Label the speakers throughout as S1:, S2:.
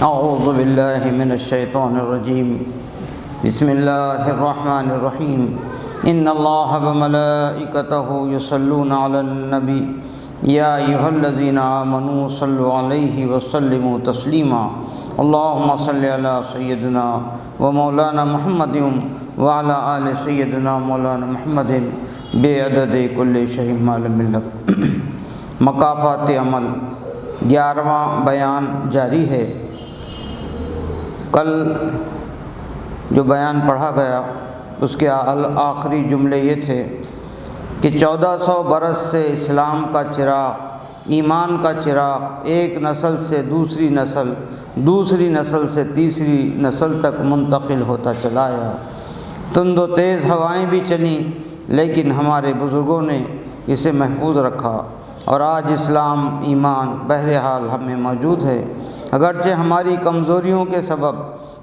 S1: اعوذ باللہ من الشیطان الرجیم بسم اللہ الرحمن الرحیم ان اللہ وملائکتہ یصلون علی النبی یا ایھا الذین آمنوا صلوا علیہ وسلموا تسلیما اللہم صلی علی سیدنا و مولانا محمد وعلی آل سیدنا مولانا محمد بعدد کل شیء ما لم یلق۔ مکافات عمل 11واں بیان جاری ہے۔ کل جو بیان پڑھا گیا اس کے آخری جملے یہ تھے کہ 1400 برس سے اسلام کا چراغ، ایمان کا چراغ ایک نسل سے دوسری نسل، دوسری نسل سے تیسری نسل تک منتقل ہوتا چلا آیا۔ تند و تیز ہوائیں بھی چلیں لیکن ہمارے بزرگوں نے اسے محفوظ رکھا، اور آج اسلام ایمان بہرحال ہم میں موجود ہے۔ اگرچہ ہماری کمزوریوں کے سبب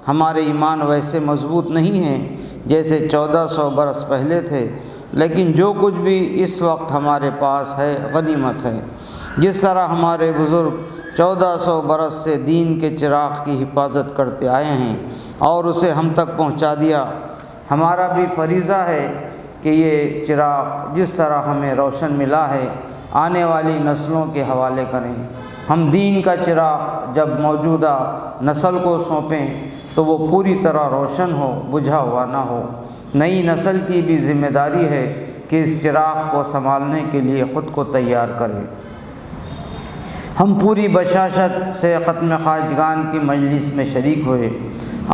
S1: ہمارے ایمان ویسے مضبوط نہیں ہیں جیسے 1400 برس پہلے تھے، لیکن جو کچھ بھی اس وقت ہمارے پاس ہے غنیمت ہے۔ جس طرح ہمارے بزرگ 1400 برس سے دین کے چراغ کی حفاظت کرتے آئے ہیں اور اسے ہم تک پہنچا دیا، ہمارا بھی فریضہ ہے کہ یہ چراغ جس طرح ہمیں روشن ملا ہے آنے والی نسلوں کے حوالے کریں۔ ہم دین کا چراغ جب موجودہ نسل کو سونپیں تو وہ پوری طرح روشن ہو، بجھا ہوا نہ ہو۔ نئی نسل کی بھی ذمہ داری ہے کہ اس چراغ کو سنبھالنے کے لیے خود کو تیار کرے۔ ہم پوری بشاشت سے ختم خواجگان کی مجلس میں شریک ہوئے۔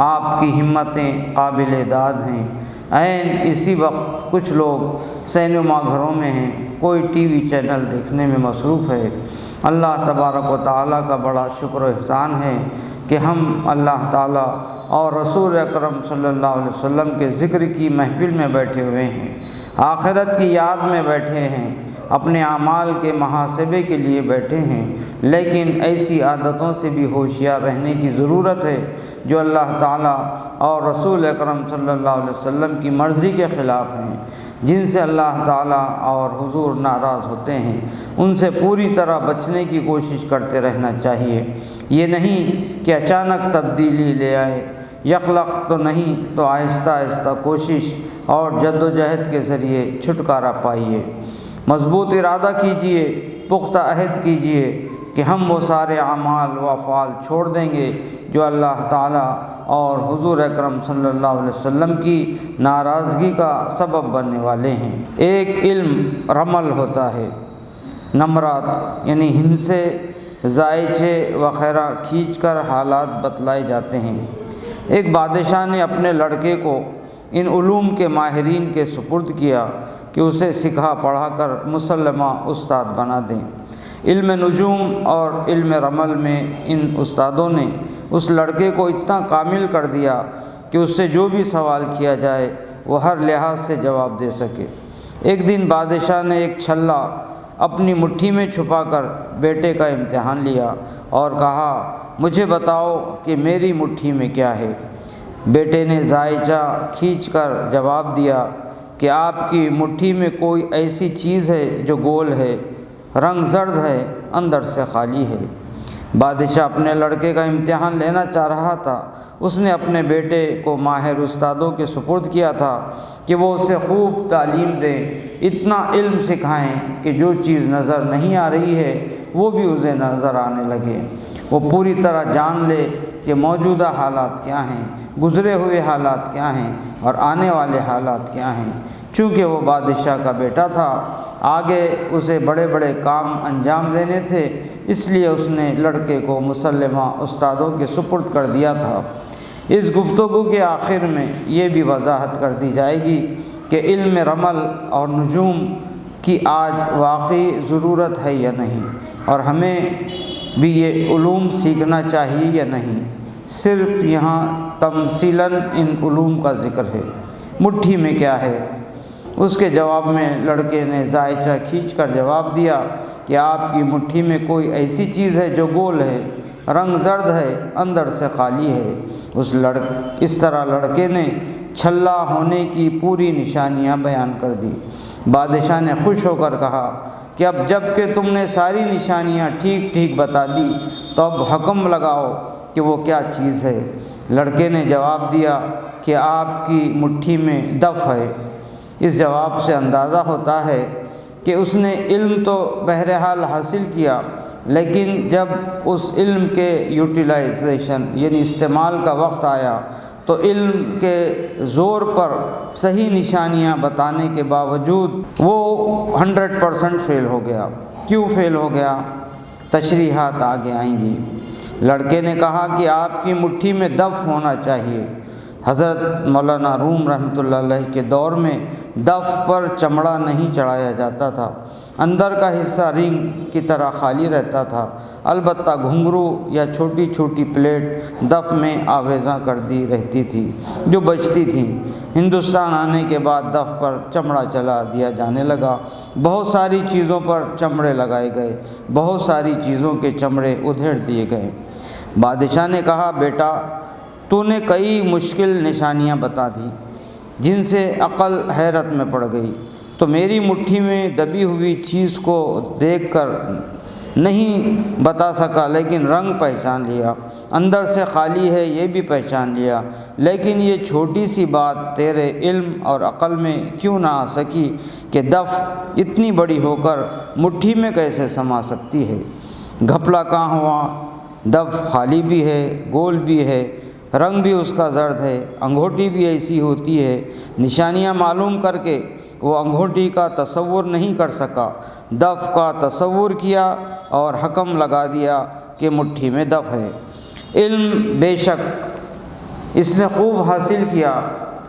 S1: آپ کی ہمتیں قابل داد ہیں۔ عین اسی وقت کچھ لوگ سینما گھروں میں ہیں، کوئی ٹی وی چینل دیکھنے میں مصروف ہے۔ اللہ تبارک و تعالیٰ کا بڑا شکر و احسان ہے کہ ہم اللہ تعالیٰ اور رسول اکرم صلی اللہ علیہ وسلم کے ذکر کی محفل میں بیٹھے ہوئے ہیں، آخرت کی یاد میں بیٹھے ہیں، اپنے اعمال کے محاسبے کے لیے بیٹھے ہیں، لیکن ایسی عادتوں سے بھی ہوشیار رہنے کی ضرورت ہے جو اللہ تعالیٰ اور رسول اکرم صلی اللہ علیہ وسلم کی مرضی کے خلاف ہیں، جن سے اللہ تعالیٰ اور حضور ناراض ہوتے ہیں۔ ان سے پوری طرح بچنے کی کوشش کرتے رہنا چاہیے۔ یہ نہیں کہ اچانک تبدیلی لے آئے، یخلق تو نہیں تو آہستہ آہستہ کوشش اور جد و جہد کے ذریعے چھٹکارا پائیے۔ مضبوط ارادہ کیجیے، پختہ عہد کیجیے کہ ہم وہ سارے اعمال و افعال چھوڑ دیں گے جو اللہ تعالیٰ اور حضور اکرم صلی اللہ علیہ وسلم کی ناراضگی کا سبب بننے والے ہیں۔ ایک علم رمل ہوتا ہے، نمرات یعنی ہندسے، زائچے وغیرہ کھینچ کر حالات بتلائے جاتے ہیں۔ ایک بادشاہ نے اپنے لڑکے کو ان علوم کے ماہرین کے سپرد کیا کہ اسے سکھا پڑھا کر مسلمہ استاد بنا دیں۔ علم نجوم اور علم رمل میں ان استادوں نے اس لڑکے کو اتنا کامل کر دیا کہ اس سے جو بھی سوال کیا جائے وہ ہر لحاظ سے جواب دے سکے۔ ایک دن بادشاہ نے ایک چھلا اپنی مٹھی میں چھپا کر بیٹے کا امتحان لیا اور کہا، مجھے بتاؤ کہ میری مٹھی میں کیا ہے؟ بیٹے نے زائچہ کھینچ کر جواب دیا کہ آپ کی مٹھی میں کوئی ایسی چیز ہے جو گول ہے، رنگ زرد ہے، اندر سے خالی ہے۔ بادشاہ اپنے لڑکے کا امتحان لینا چاہ رہا تھا۔ اس نے اپنے بیٹے کو ماہر استادوں کے سپرد کیا تھا کہ وہ اسے خوب تعلیم دیں، اتنا علم سکھائیں کہ جو چیز نظر نہیں آ رہی ہے وہ بھی اسے نظر آنے لگے، وہ پوری طرح جان لے کہ موجودہ حالات کیا ہیں، گزرے ہوئے حالات کیا ہیں اور آنے والے حالات کیا ہیں۔ چونکہ وہ بادشاہ کا بیٹا تھا، آگے اسے بڑے بڑے کام انجام دینے تھے، اس لیے اس نے لڑکے کو مسلمہ استادوں کے سپرد کر دیا تھا۔ اس گفتگو کے آخر میں یہ بھی وضاحت کر دی جائے گی کہ علم رمل اور نجوم کی آج واقعی ضرورت ہے یا نہیں، اور ہمیں بھی یہ علوم سیکھنا چاہیے یا نہیں۔ صرف یہاں تمثیلاً ان علوم کا ذکر ہے۔ مٹھی میں کیا ہے؟ اس کے جواب میں لڑکے نے زائچہ کھینچ کر جواب دیا کہ آپ کی مٹھی میں کوئی ایسی چیز ہے جو گول ہے، رنگ زرد ہے، اندر سے خالی ہے۔ اس طرح لڑکے نے چھلا ہونے کی پوری نشانیاں بیان کر دی۔ بادشاہ نے خوش ہو کر کہا کہ اب جب کہ تم نے ساری نشانیاں ٹھیک ٹھیک بتا دی تو اب حکم لگاؤ کہ وہ کیا چیز ہے؟ لڑکے نے جواب دیا کہ آپ کی مٹھی میں دف ہے۔ اس جواب سے اندازہ ہوتا ہے کہ اس نے علم تو بہرحال حاصل کیا، لیکن جب اس علم کے یوٹیلائزیشن یعنی استعمال کا وقت آیا تو علم کے زور پر صحیح نشانیاں بتانے کے باوجود وہ 100% فیل ہو گیا۔ کیوں فیل ہو گیا؟ تشریحات آگے آئیں گی۔ لڑکے نے کہا کہ آپ کی مٹھی میں دف ہونا چاہیے۔ حضرت مولانا روم رحمۃ اللہ علیہ کے دور میں دف پر چمڑا نہیں چڑھایا جاتا تھا، اندر کا حصہ رنگ کی طرح خالی رہتا تھا، البتہ گھنگرو یا چھوٹی چھوٹی پلیٹ دف میں آویزاں کر دی رہتی تھی جو بجتی تھیں۔ ہندوستان آنے کے بعد دف پر چمڑا چلا دیا جانے لگا، بہت ساری چیزوں پر چمڑے لگائے گئے، بہت ساری چیزوں کے چمڑے ادھیڑ دیے گئے۔ بادشاہ نے کہا، بیٹا تو نے کئی مشکل نشانیاں بتا دیں جن سے عقل حیرت میں پڑ گئی، تو میری مٹھی میں دبی ہوئی چیز کو دیکھ کر نہیں بتا سکا، لیکن رنگ پہچان لیا، اندر سے خالی ہے یہ بھی پہچان لیا، لیکن یہ چھوٹی سی بات تیرے علم اور عقل میں کیوں نہ آ سکی کہ دف اتنی بڑی ہو کر مٹھی میں کیسے سما سکتی ہے؟ گھپلا کہاں ہوا؟ دف خالی بھی ہے، گول بھی ہے، رنگ بھی اس کا زرد ہے، انگوٹھی بھی ایسی ہوتی ہے۔ نشانیاں معلوم کر کے وہ انگوٹھی کا تصور نہیں کر سکا، دف کا تصور کیا اور حکم لگا دیا کہ مٹھی میں دف ہے۔ علم بے شک اس نے خوب حاصل کیا،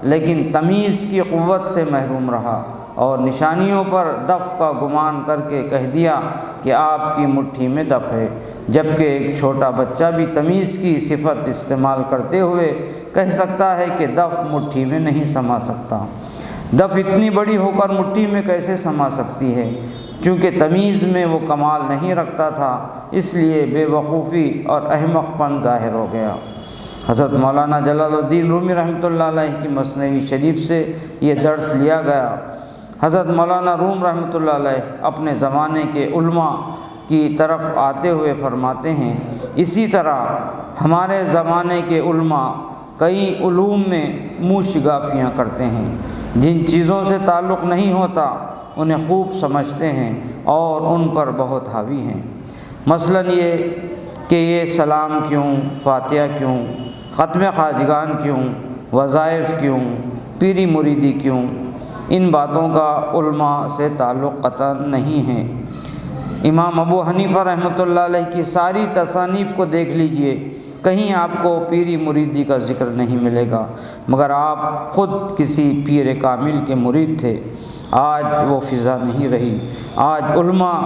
S1: لیکن تمیز کی قوت سے محروم رہا اور نشانیوں پر دف کا گمان کر کے کہہ دیا کہ آپ کی مٹھی میں دف ہے، جبکہ ایک چھوٹا بچہ بھی تمیز کی صفت استعمال کرتے ہوئے کہہ سکتا ہے کہ دف مٹھی میں نہیں سما سکتا۔ دف اتنی بڑی ہو کر مٹھی میں کیسے سما سکتی ہے؟ چونکہ تمیز میں وہ کمال نہیں رکھتا تھا، اس لیے بے وقوفی اور احمق پن ظاہر ہو گیا۔ حضرت مولانا جلال الدین رومی رحمۃ اللہ علیہ کی مثنوی شریف سے یہ درس لیا گیا۔ حضرت مولانا روم رحمۃ اللہ علیہ اپنے زمانے کے علماء کی طرف آتے ہوئے فرماتے ہیں، اسی طرح ہمارے زمانے کے علماء کئی علوم میں منہ شگافیاں کرتے ہیں، جن چیزوں سے تعلق نہیں ہوتا انہیں خوب سمجھتے ہیں اور ان پر بہت حاوی ہیں۔ مثلاً یہ کہ یہ سلام کیوں، فاتحہ کیوں، ختم خواجگان کیوں، وظائف کیوں، پیری مریدی کیوں، ان باتوں کا علماء سے تعلق قطعاً نہیں ہے۔ امام ابو حنیفہ رحمۃ اللہ علیہ کی ساری تصانیف کو دیکھ لیجئے، کہیں آپ کو پیری مریدی کا ذکر نہیں ملے گا، مگر آپ خود کسی پیر کامل کے مرید تھے۔ آج وہ فضا نہیں رہی۔ آج علماء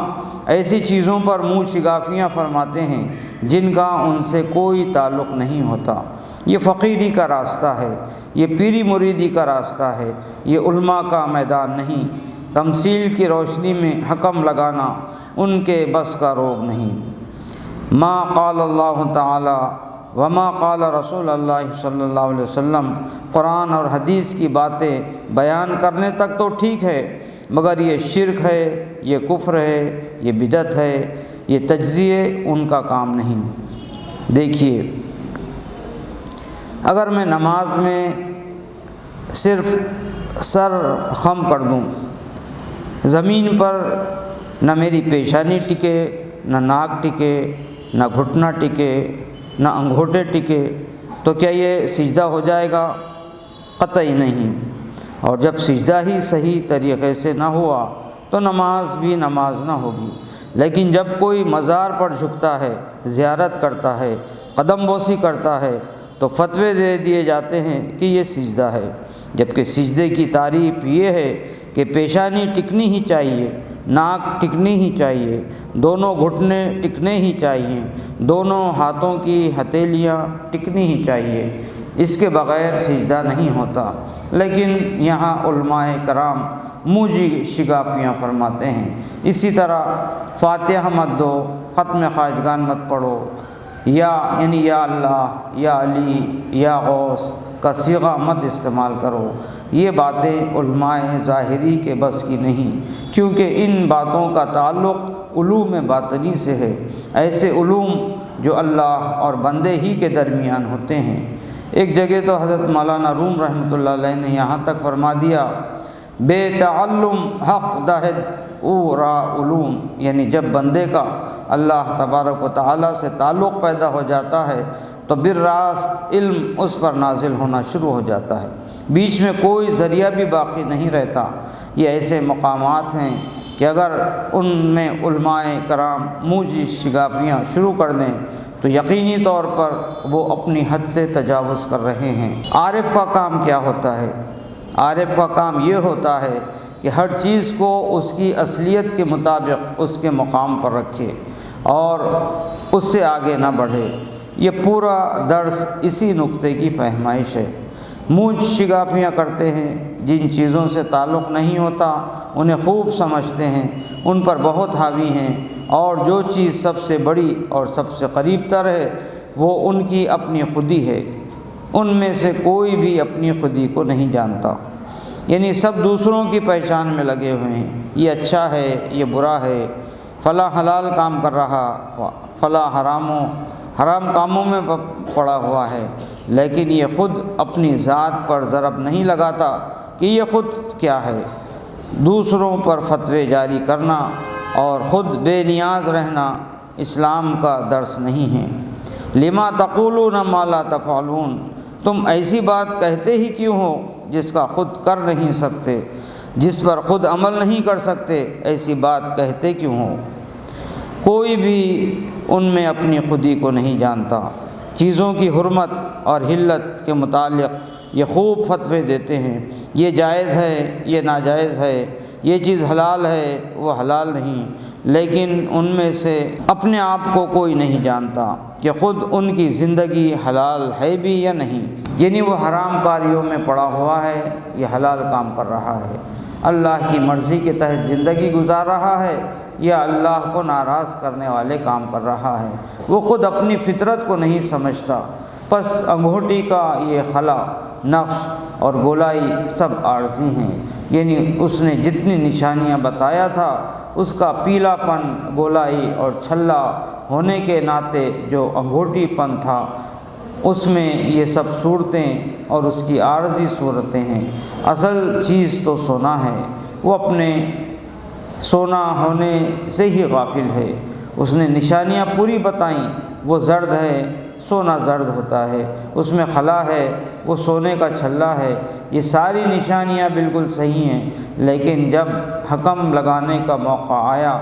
S1: ایسی چیزوں پر منہ شگافیاں فرماتے ہیں جن کا ان سے کوئی تعلق نہیں ہوتا۔ یہ فقیری کا راستہ ہے، یہ پیری مریدی کا راستہ ہے، یہ علماء کا میدان نہیں۔ تمثیل کی روشنی میں حکم لگانا ان کے بس کا روگ نہیں۔ ما قال اللہ تعالی وما قال رسول اللہ صلی اللہ علیہ وسلم، قرآن اور حدیث کی باتیں بیان کرنے تک تو ٹھیک ہے، مگر یہ شرک ہے، یہ کفر ہے، یہ بدعت ہے، یہ تجزیے ان کا کام نہیں۔ دیکھیے، اگر میں نماز میں صرف سر خم کر دوں، زمین پر نہ میری پیشانی ٹکے، نہ ناک ٹکے، نہ گھٹنا ٹکے، نہ انگوٹھے ٹکے، تو کیا یہ سجدہ ہو جائے گا؟ قطعی نہیں۔ اور جب سجدہ ہی صحیح طریقے سے نہ ہوا تو نماز بھی نماز نہ ہوگی۔ لیکن جب کوئی مزار پر جھکتا ہے، زیارت کرتا ہے، قدم بوسی کرتا ہے، تو فتوے دے دیے جاتے ہیں کہ یہ سجدہ ہے، جبکہ سجدے کی تعریف یہ ہے کہ پیشانی ٹکنی ہی چاہیے، ناک ٹکنی ہی چاہیے، دونوں گھٹنے ٹکنے ہی چاہیے، دونوں ہاتھوں کی ہتھیلیاں ٹکنی ہی چاہیے، اس کے بغیر سجدہ نہیں ہوتا۔ لیکن یہاں علماء کرام منہ شگافیاں فرماتے ہیں۔ اسی طرح فاتحہ مت دو، ختم خواجگان مت پڑھو، یعنی یا اللہ، یا علی، یا غوث کا صیغہ مت استعمال کرو۔ یہ باتیں علماء ظاہری کے بس کی نہیں، کیونکہ ان باتوں کا تعلق علوم باطنی سے ہے۔ ایسے علوم جو اللہ اور بندے ہی کے درمیان ہوتے ہیں۔ ایک جگہ تو حضرت مولانا روم رحمۃ اللہ علیہ نے یہاں تک فرما دیا، بے تعلم حق دہد او را علوم، یعنی جب بندے کا اللہ تبارک و تعالیٰ سے تعلق پیدا ہو جاتا ہے تو بالراست علم اس پر نازل ہونا شروع ہو جاتا ہے، بیچ میں کوئی ذریعہ بھی باقی نہیں رہتا۔ یہ ایسے مقامات ہیں کہ اگر ان میں علماء کرام موجی شگافیاں شروع کر دیں تو یقینی طور پر وہ اپنی حد سے تجاوز کر رہے ہیں۔ عارف کا کام کیا ہوتا ہے؟ عارف کا کام یہ ہوتا ہے کہ ہر چیز کو اس کی اصلیت کے مطابق اس کے مقام پر رکھے اور اس سے آگے نہ بڑھے۔ یہ پورا درس اسی نقطے کی فہمائش ہے۔ موج شگافیاں کرتے ہیں، جن چیزوں سے تعلق نہیں ہوتا انہیں خوب سمجھتے ہیں، ان پر بہت حاوی ہیں، اور جو چیز سب سے بڑی اور سب سے قریب تر ہے وہ ان کی اپنی خودی ہے۔ ان میں سے کوئی بھی اپنی خودی کو نہیں جانتا، یعنی سب دوسروں کی پہچان میں لگے ہوئے ہیں، یہ اچھا ہے، یہ برا ہے، فلاں حلال کام کر رہا، فلاں حرام کاموں میں پڑا ہوا ہے، لیکن یہ خود اپنی ذات پر ضرب نہیں لگاتا کہ یہ خود کیا ہے۔ دوسروں پر فتوے جاری کرنا اور خود بے نیاز رہنا اسلام کا درس نہیں ہے۔ لما تقولون ما لا تفعلون، تم ایسی بات کہتے ہی کیوں ہو جس کا خود کر نہیں سکتے، جس پر خود عمل نہیں کر سکتے، ایسی بات کہتے کیوں ہو؟ کوئی بھی ان میں اپنی خودی کو نہیں جانتا۔ چیزوں کی حرمت اور حلت کے متعلق یہ خوب فتوے دیتے ہیں، یہ جائز ہے، یہ ناجائز ہے، یہ چیز حلال ہے، وہ حلال نہیں، لیکن ان میں سے اپنے آپ کو کوئی نہیں جانتا کہ خود ان کی زندگی حلال ہے بھی یا نہیں، یعنی وہ حرام کاریوں میں پڑا ہوا ہے یا حلال کام کر رہا ہے، اللہ کی مرضی کے تحت زندگی گزار رہا ہے یا اللہ کو ناراض کرنے والے کام کر رہا ہے۔ وہ خود اپنی فطرت کو نہیں سمجھتا۔ پس انگوٹھی کا یہ خلا، نقش اور گولائی سب عارضی ہیں، یعنی اس نے جتنی نشانیاں بتایا تھا اس کا پیلا پن، گولائی اور چھلا ہونے کے ناطے جو انگوٹھی پن تھا اس میں یہ سب صورتیں اور اس کی عارضی صورتیں ہیں۔ اصل چیز تو سونا ہے، وہ اپنے سونا ہونے سے ہی غافل ہے۔ اس نے نشانیاں پوری بتائیں، وہ زرد ہے، سونا زرد ہوتا ہے، اس میں خلا ہے، وہ سونے کا چھلا ہے، یہ ساری نشانیاں بالکل صحیح ہیں، لیکن جب حکم لگانے کا موقع آیا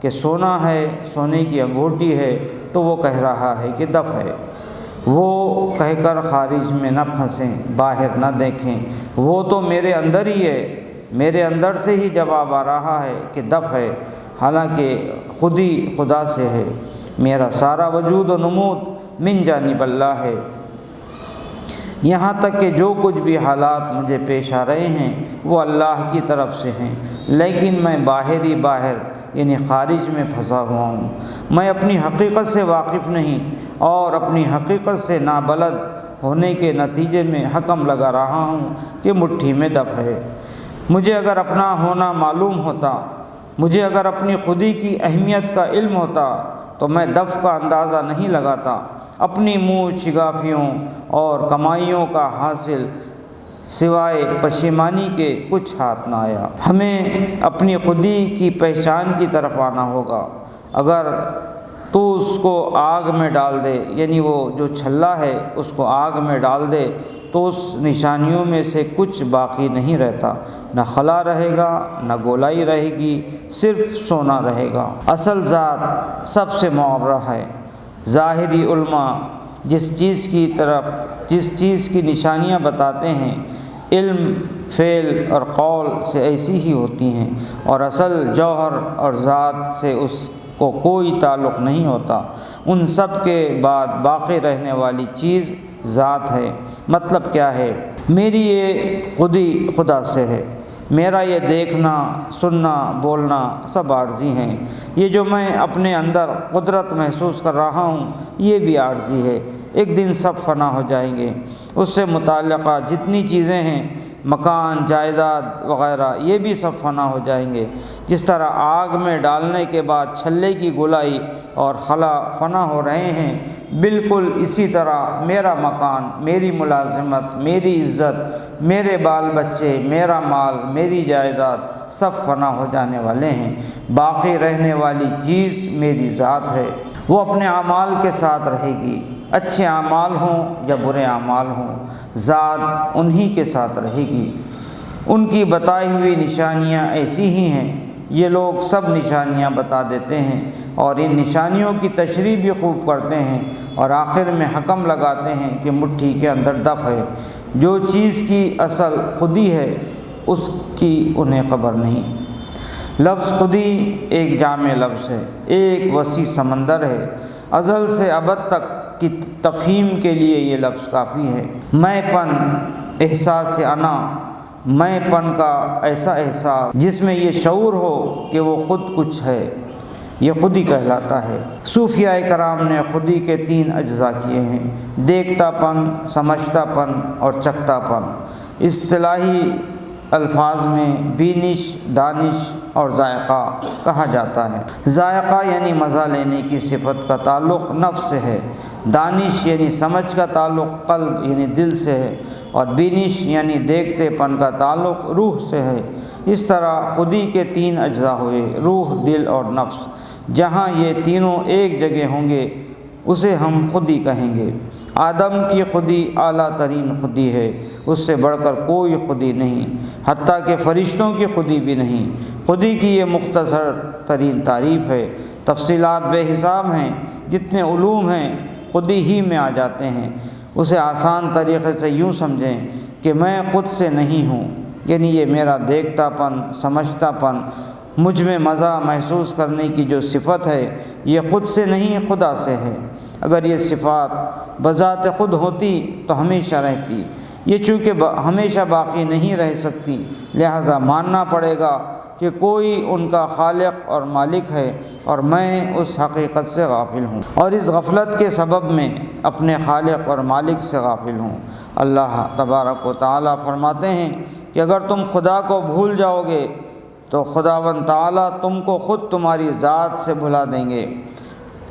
S1: کہ سونا ہے، سونے کی انگوٹھی ہے، تو وہ کہہ رہا ہے کہ دف ہے۔ وہ کہہ کر خارج میں نہ پھنسیں، باہر نہ دیکھیں، وہ تو میرے اندر ہی ہے، میرے اندر سے ہی جواب آ رہا ہے کہ دف ہے، حالانکہ خود ہی خدا سے ہے۔ میرا سارا وجود و نمود من جانب اللہ ہے، یہاں تک کہ جو کچھ بھی حالات مجھے پیش آ رہے ہیں وہ اللہ کی طرف سے ہیں، لیکن میں باہر یعنی خارج میں پھنسا ہوا ہوں۔ میں اپنی حقیقت سے واقف نہیں اور اپنی حقیقت سے نابلد ہونے کے نتیجے میں حکم لگا رہا ہوں کہ مٹھی میں دف ہے۔ مجھے اگر اپنا ہونا معلوم ہوتا، مجھے اگر اپنی خودی کی اہمیت کا علم ہوتا تو میں دف کا اندازہ نہیں لگاتا۔ اپنی منہ شگافیوں اور کمائیوں کا حاصل سوائے پشیمانی کے کچھ ہاتھ نہ آیا۔ ہمیں اپنی خودی کی پہچان کی طرف آنا ہوگا۔ اگر تو اس کو آگ میں ڈال دے، یعنی وہ جو چھلا ہے اس کو آگ میں ڈال دے تو اس نشانیوں میں سے کچھ باقی نہیں رہتا، نہ خلا رہے گا، نہ گولائی رہے گی، صرف سونا رہے گا۔ اصل ذات سب سے معرہ ہے۔ ظاہری علماء جس چیز کی نشانیاں بتاتے ہیں، علم، فعل اور قول سے ایسی ہی ہوتی ہیں، اور اصل جوہر اور ذات سے اس کو کوئی تعلق نہیں ہوتا۔ ان سب کے بعد باقی رہنے والی چیز ذات ہے۔ مطلب کیا ہے؟ میری یہ خودی خدا سے ہے، میرا یہ دیکھنا، سننا، بولنا سب عارضی ہیں۔ یہ جو میں اپنے اندر قدرت محسوس کر رہا ہوں یہ بھی عارضی ہے، ایک دن سب فنا ہو جائیں گے۔ اس سے متعلقہ جتنی چیزیں ہیں مکان، جائیداد وغیرہ یہ بھی سب فنا ہو جائیں گے۔ جس طرح آگ میں ڈالنے کے بعد چھلے کی گولائی اور خلا فنا ہو رہے ہیں، بالکل اسی طرح میرا مکان، میری ملازمت، میری عزت، میرے بال بچے، میرا مال، میری جائیداد سب فنا ہو جانے والے ہیں۔ باقی رہنے والی چیز میری ذات ہے، وہ اپنے اعمال کے ساتھ رہے گی، اچھے اعمال ہوں یا برے اعمال ہوں، ذات انہی کے ساتھ رہے گی۔ ان کی بتائی ہوئی نشانیاں ایسی ہی ہیں، یہ لوگ سب نشانیاں بتا دیتے ہیں اور ان نشانیوں کی تشریح بھی خوب کرتے ہیں، اور آخر میں حکم لگاتے ہیں کہ مٹھی کے اندر دف ہے، جو چیز کی اصل خودی ہے اس کی انہیں خبر نہیں۔ لفظ خودی ایک جامع لفظ ہے، ایک وسیع سمندر ہے، ازل سے ابد تک کی تفہیم کے لیے یہ لفظ کافی ہے۔ میں پن، احساس انا، میں پن کا ایسا احساس جس میں یہ شعور ہو کہ وہ خود کچھ ہے، یہ خودی کہلاتا ہے۔ صوفیاء کرام نے خودی کے 3 اجزاء کیے ہیں: دیکھتا پن، سمجھتا پن اور چکھتا پن۔ اصطلاحی الفاظ میں بینش، دانش اور ذائقہ کہا جاتا ہے۔ ذائقہ یعنی مزہ لینے کی صفت کا تعلق نفس سے ہے، دانش یعنی سمجھ کا تعلق قلب یعنی دل سے ہے، اور بینش یعنی دیکھتے پن کا تعلق روح سے ہے۔ اس طرح خودی کے 3 اجزاء ہوئے: روح، دل اور نفس۔ جہاں یہ تینوں ایک جگہ ہوں گے اسے ہم خودی کہیں گے۔ آدم کی خودی اعلیٰ ترین خودی ہے، اس سے بڑھ کر کوئی خودی نہیں، حتیٰ کہ فرشتوں کی خودی بھی نہیں۔ خودی کی یہ مختصر ترین تعریف ہے، تفصیلات بے حساب ہیں، جتنے علوم ہیں خودی ہی میں آ جاتے ہیں۔ اسے آسان طریقے سے یوں سمجھیں کہ میں خود سے نہیں ہوں، یعنی یہ میرا دیکھتا پن، سمجھتا پن، مجھ میں مزہ محسوس کرنے کی جو صفت ہے یہ خود سے نہیں، خدا سے ہے۔ اگر یہ صفات بذات خود ہوتی تو ہمیشہ رہتی، یہ چونکہ ہمیشہ باقی نہیں رہ سکتی، لہذا ماننا پڑے گا کہ کوئی ان کا خالق اور مالک ہے اور میں اس حقیقت سے غافل ہوں، اور اس غفلت کے سبب میں اپنے خالق اور مالک سے غافل ہوں۔ اللہ تبارک و تعالیٰ فرماتے ہیں کہ اگر تم خدا کو بھول جاؤ گے تو خداوند تعالیٰ تم کو خود تمہاری ذات سے بھلا دیں گے۔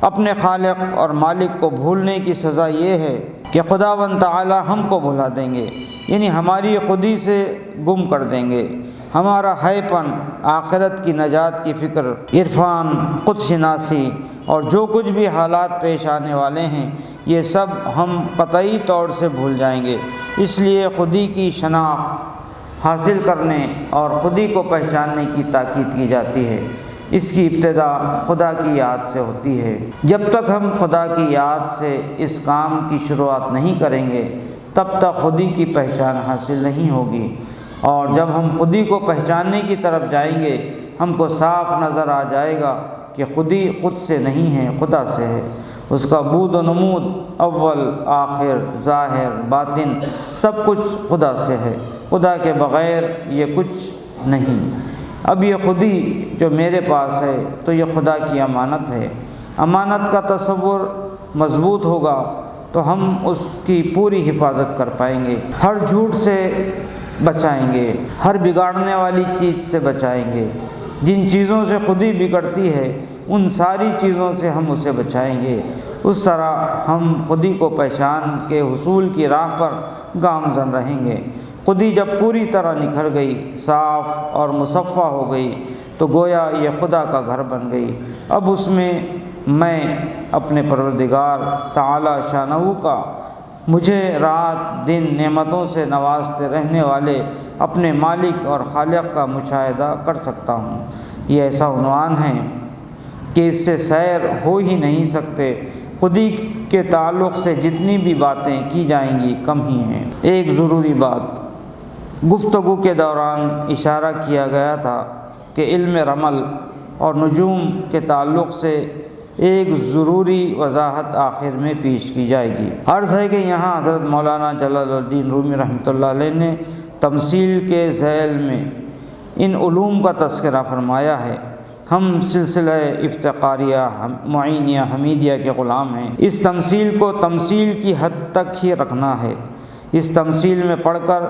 S1: اپنے خالق اور مالک کو بھولنے کی سزا یہ ہے کہ خداوند تعالیٰ ہم کو بھلا دیں گے، یعنی ہماری خودی سے گم کر دیں گے۔ ہمارا ہے پن، آخرت کی نجات کی فکر، عرفان، خود شناسی اور جو کچھ بھی حالات پیش آنے والے ہیں یہ سب ہم قطعی طور سے بھول جائیں گے۔ اس لیے خودی کی شناخت حاصل کرنے اور خودی کو پہچاننے کی تاکید کی جاتی ہے۔ اس کی ابتدا خدا کی یاد سے ہوتی ہے۔ جب تک ہم خدا کی یاد سے اس کام کی شروعات نہیں کریں گے تب تک خودی کی پہچان حاصل نہیں ہوگی، اور جب ہم خودی کو پہچاننے کی طرف جائیں گے ہم کو صاف نظر آ جائے گا کہ خودی خود سے نہیں ہے، خدا سے ہے۔ اس کا بود و نمود، اول آخر، ظاہر باطن سب کچھ خدا سے ہے، خدا کے بغیر یہ کچھ نہیں۔ اب یہ خودی جو میرے پاس ہے تو یہ خدا کی امانت ہے۔ امانت کا تصور مضبوط ہوگا تو ہم اس کی پوری حفاظت کر پائیں گے، ہر جھوٹ سے بچائیں گے، ہر بگاڑنے والی چیز سے بچائیں گے۔ جن چیزوں سے خودی بگڑتی ہے ان ساری چیزوں سے ہم اسے بچائیں گے۔ اس طرح ہم خودی کو پہچان کے حصول کی راہ پر گامزن رہیں گے۔ خودی جب پوری طرح نکھر گئی، صاف اور مصفہ ہو گئی تو گویا یہ خدا کا گھر بن گئی۔ اب اس میں میں اپنے پروردگار تعالی شانہ کا، مجھے رات دن نعمتوں سے نوازتے رہنے والے اپنے مالک اور خالق کا مشاہدہ کر سکتا ہوں۔ یہ ایسا عنوان ہے کہ اس سے سیر ہو ہی نہیں سکتے۔ خودی کے تعلق سے جتنی بھی باتیں کی جائیں گی کم ہی ہیں۔ ایک ضروری بات گفتگو کے دوران اشارہ کیا گیا تھا کہ علم رمل اور نجوم کے تعلق سے ایک ضروری وضاحت آخر میں پیش کی جائے گی۔ عرض ہے کہ یہاں حضرت مولانا جلال الدین رومی رحمۃ اللہ علیہ نے تمثیل کے ذیل میں ان علوم کا تذکرہ فرمایا ہے۔ ہم سلسلہ افتقاریہ معینیہ حمیدیہ کے غلام ہیں۔ اس تمثیل کو تمثیل کی حد تک ہی رکھنا ہے۔ اس تمثیل میں پڑھ کر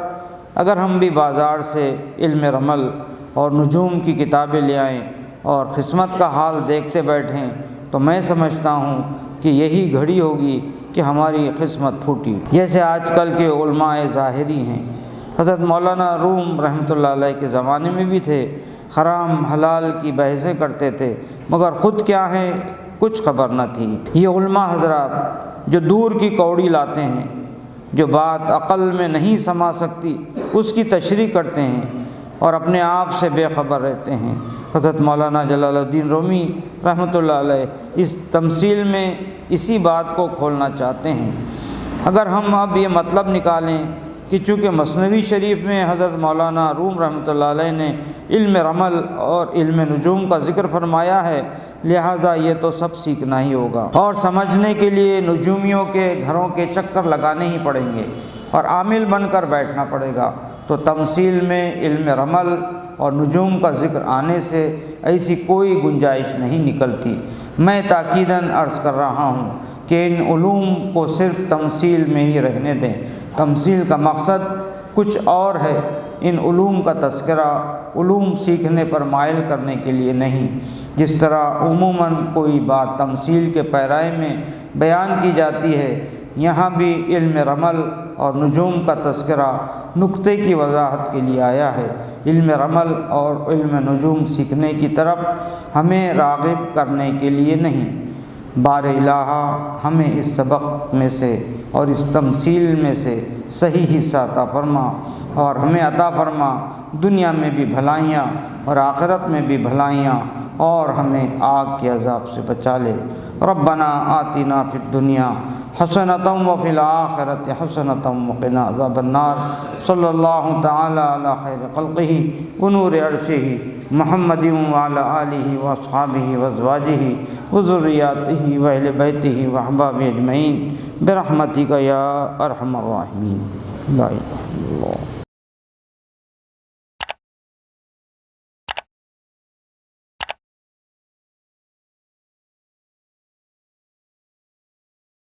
S1: اگر ہم بھی بازار سے علم رمل اور نجوم کی کتابیں لے آئیں اور قسمت کا حال دیکھتے بیٹھیں تو میں سمجھتا ہوں کہ یہی گھڑی ہوگی کہ ہماری قسمت پھوٹی، جیسے آج کل کے علماء ظاہری ہیں۔ حضرت مولانا روم رحمۃ اللہ علیہ کے زمانے میں بھی تھے، حرام حلال کی بحثیں کرتے تھے، مگر خود کیا ہیں کچھ خبر نہ تھی۔ یہ علماء حضرات جو دور کی کوڑی لاتے ہیں، جو بات عقل میں نہیں سما سکتی اس کی تشریح کرتے ہیں اور اپنے آپ سے بے خبر رہتے ہیں۔ حضرت مولانا جلال الدین رومی رحمۃ اللہ علیہ اس تمثیل میں اسی بات کو کھولنا چاہتے ہیں۔ اگر ہم اب یہ مطلب نکالیں کہ چونکہ مثنوی شریف میں حضرت مولانا روم رحمۃ اللہ علیہ نے علم رمل اور علم نجوم کا ذکر فرمایا ہے، لہٰذا یہ تو سب سیکھنا ہی ہوگا اور سمجھنے کے لیے نجومیوں کے گھروں کے چکر لگانے ہی پڑیں گے اور عامل بن کر بیٹھنا پڑے گا۔ تو تمثیل میں علم رمل اور نجوم کا ذکر آنے سے ایسی کوئی گنجائش نہیں نکلتی۔ میں تاکیداً عرض کر رہا ہوں کہ ان علوم کو صرف تمثیل میں ہی رہنے دیں۔ تمثیل کا مقصد کچھ اور ہے، ان علوم کا تذکرہ علوم سیکھنے پر مائل کرنے کے لیے نہیں۔ جس طرح عموماً کوئی بات تمثیل کے پیرائے میں بیان کی جاتی ہے، یہاں بھی علم رمل اور نجوم کا تذکرہ نقطے کی وضاحت کے لیے آیا ہے، علم رمل اور علم نجوم سیکھنے کی طرف ہمیں راغب کرنے کے لیے نہیں۔ بار الہٰ ہمیں اس سبق میں سے اور اس تمثیل میں سے صحیح حصہ عطا فرما اور ہمیں عطا فرما دنیا میں بھی بھلائیاں اور آخرت میں بھی بھلائیاں، اور ہمیں آگ کے عذاب سے بچا لے۔ ربنا آتنا فی الدنیا حسنۃ وفی الآخرۃ حسنۃ وقنا عذاب النار۔ صلی اللہ تعالی علی خیر خلقہ ونور عرشہ محمد وعلی آلہ واصحابہ وازواجہ وذریاتہ واہل بیتہ واحبابہ اجمعین برحمتک یا ارحم الراحمین۔ لا الہ الا اللہ۔